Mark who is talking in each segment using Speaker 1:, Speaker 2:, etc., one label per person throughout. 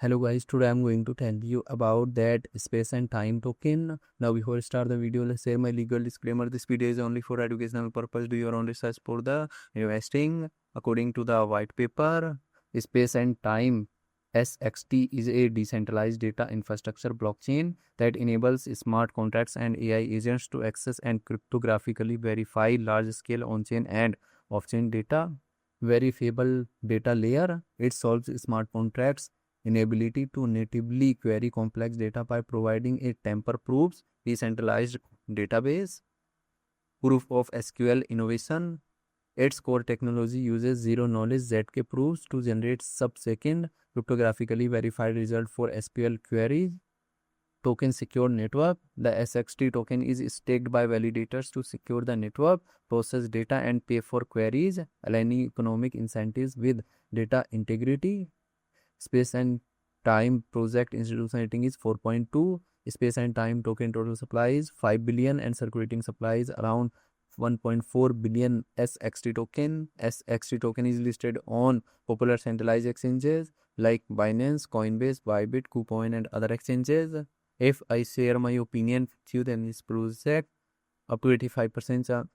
Speaker 1: Hello guys, today I'm going to tell you about that space and time token. Now before I start the video, let's share my legal disclaimer. This video is only for educational purpose. Do your own research for the investing. According to the white paper, space and time SXT is a decentralized data infrastructure blockchain that enables smart contracts and AI agents to access and cryptographically verify large-scale on-chain and off-chain data. Verifiable data layer. It solves smart contracts inability to natively query complex data by providing a tamper-proof decentralized database. Proof of SQL innovation. Its core technology uses zero-knowledge ZK proofs to generate sub-second cryptographically verified result for SQL queries. Token secure network. The SXT token is staked by validators to secure the network, process data, and pay for queries, aligning economic incentives with data integrity. Space and time project institution rating is 4.2. Space and time token total supply is 5 billion and circulating supply is around 1.4 billion SXT token. SXT token is listed on popular centralized exchanges like Binance, Coinbase, Bybit, KuCoin, and other exchanges. If I share my opinion with you, then this project up to 85% chance.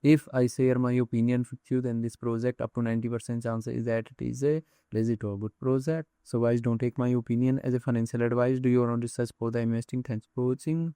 Speaker 1: If I share my opinion with you, then this project up to 90% chance is that it is a legit or good project. So guys, don't take my opinion as a financial advice. Do your own research for the investing. Thanks for watching.